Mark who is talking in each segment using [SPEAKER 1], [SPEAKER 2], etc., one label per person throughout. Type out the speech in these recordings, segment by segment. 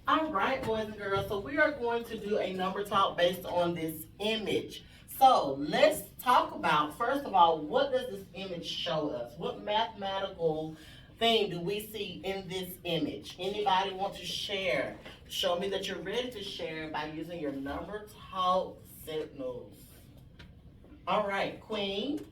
[SPEAKER 1] All right, boys and girls, so we are going to do a number talk based on this image. So let's talk about, first of all, what does this image show us? What mathematical thing do we see in this image? Anybody want to share? Show me that you're ready to share by using your number talk signals. All right, Queen.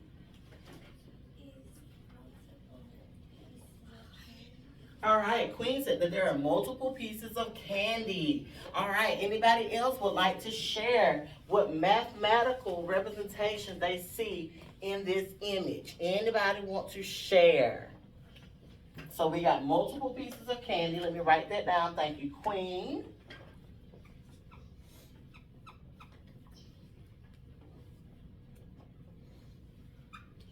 [SPEAKER 1] All right, Queen said that there are multiple pieces of candy. All right, anybody else would like to share what mathematical representation they see in this image? Anybody want to share? So we got multiple pieces of candy. Let me write that down. Thank you, Queen.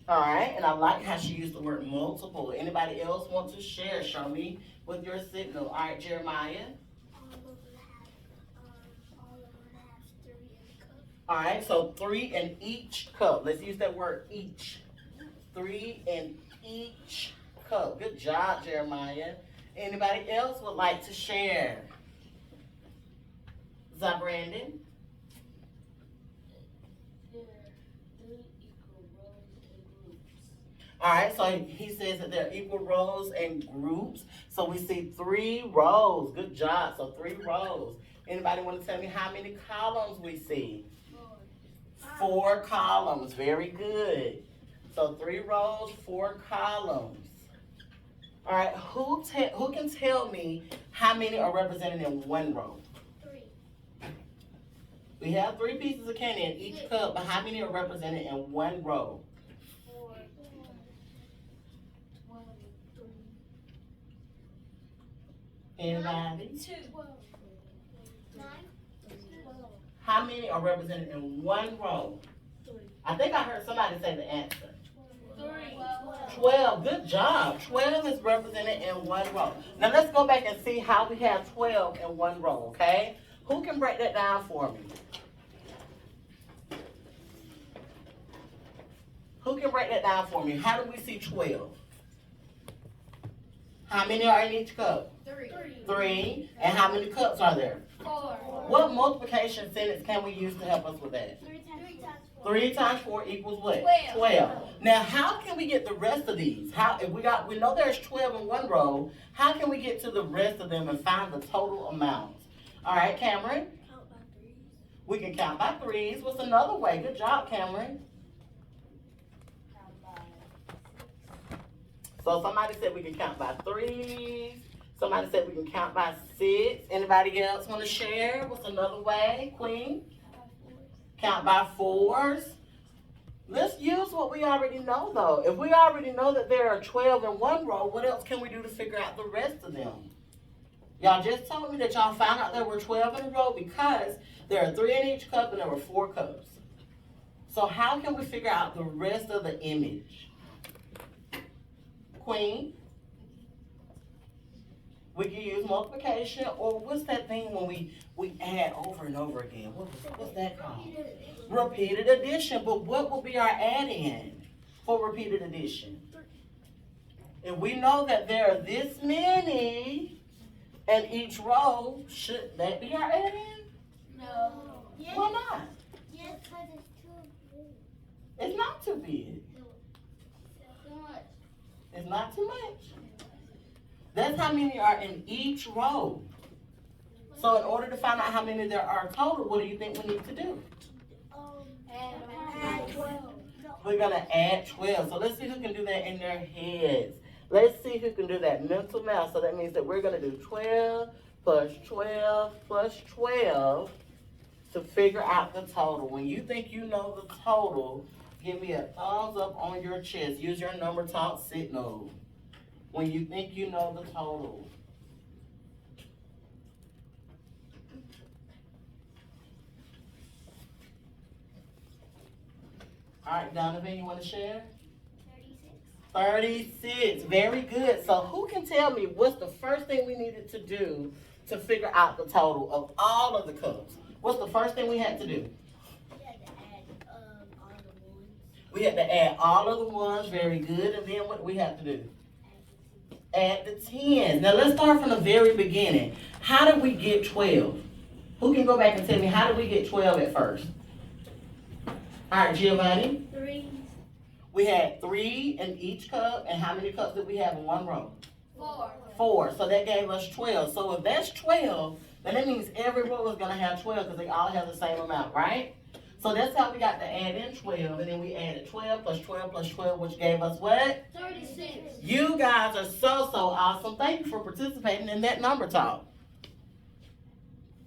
[SPEAKER 1] All right, and I like how she used the word multiple. Anybody else want to share? Show me with your signal. All right, Jeremiah. All right, so 3 in each cup. Let's use that word each. 3 in each cup. Good job, Jeremiah. Anybody else would like to share? Brandon? All right, so he says that there are equal rows and groups. So we see 3 rows. Good job. So 3 rows. Anybody want to tell me how many columns we see? 4 columns. Very good. So 3 rows, 4 columns. All right, who can tell me how many are represented in one row?
[SPEAKER 2] 3.
[SPEAKER 1] We have 3 pieces of candy in each cup, but how many are represented in one row?
[SPEAKER 2] 4. 12. 3.
[SPEAKER 1] Anybody?
[SPEAKER 2] 2. 9. 12.
[SPEAKER 1] How many are represented in one row?
[SPEAKER 2] 3.
[SPEAKER 1] I think I heard somebody say the answer.
[SPEAKER 2] 3.
[SPEAKER 1] 12. Good job. 12 is represented in one row. Now let's go back and see how we have 12 in one row, okay? Who can break that down for me? Who can break that down for me? How do we see 12? How many are in each cup?
[SPEAKER 2] 3.
[SPEAKER 1] 3. And how many cups are there?
[SPEAKER 2] 4.
[SPEAKER 1] What multiplication sentence can we use to help us with that?
[SPEAKER 2] 3 times 4.
[SPEAKER 1] 3 times 4 equals what?
[SPEAKER 2] 12.
[SPEAKER 1] 12. Now, how can we get the rest of these? How if we know there's 12 in one row, how can we get to the rest of them and find the total amount? All right, Cameron?
[SPEAKER 2] Count by 3s.
[SPEAKER 1] We can count by 3s. What's another way? Good job, Cameron.
[SPEAKER 2] Count by 6.
[SPEAKER 1] So somebody said we can count by 3s. Somebody said we can count by 6. Anybody else want to share? What's another way, Queen? Count by 4s. Let's use what we already know, though. If we already know that there are 12 in one row, what else can we do to figure out the rest of them? Y'all just told me that y'all found out there were 12 in a row because there are 3 in each cup and there were 4 cups. So how can we figure out the rest of the image? Queen? We can use multiplication, or what's that thing when we add over and over again? What's that called? Repeated addition. But what will be our add-in for repeated addition? If we know that there are this many in each row, should that be our add-in?
[SPEAKER 2] No.
[SPEAKER 1] Why not?
[SPEAKER 2] Yes, because it's too big.
[SPEAKER 1] It's not too big.
[SPEAKER 2] Too much.
[SPEAKER 1] It's not too much. That's how many are in each row. So in order to find out how many there are total, what do you think we need to do?
[SPEAKER 2] Add 12.
[SPEAKER 1] We're going to add 12. So let's see who can do that in their heads. Let's see who can do that mental math. So that means that we're going to do 12 plus 12 plus 12 to figure out the total. When you think you know the total, give me a thumbs up on your chest. Use your number talk signal. When you think you know the total. All right, Donovan, you want to share?
[SPEAKER 2] 36.
[SPEAKER 1] 36. Very good. So who can tell me what's the first thing we needed to do to figure out the total of all of the cups? What's the first thing we had to do?
[SPEAKER 2] We had to add all the ones.
[SPEAKER 1] We had to add all of the ones. Very good. And then what do we have to do? Add the 10s. Now let's start from the very beginning. How did we get 12? Who can go back and tell me, how did we get 12 at first? All right, Giovanni.
[SPEAKER 2] 3,
[SPEAKER 1] We had 3 in each cup, and how many cups did we have in one row?
[SPEAKER 2] 4.
[SPEAKER 1] 4, so that gave us 12. So if that's 12, then that means every row is gonna have 12 because they all have the same amount, right? So that's how we got to add in 12, and then we added 12 plus 12 plus 12, which gave us what?
[SPEAKER 2] 36.
[SPEAKER 1] You guys are so awesome. Thank you for participating in that number talk.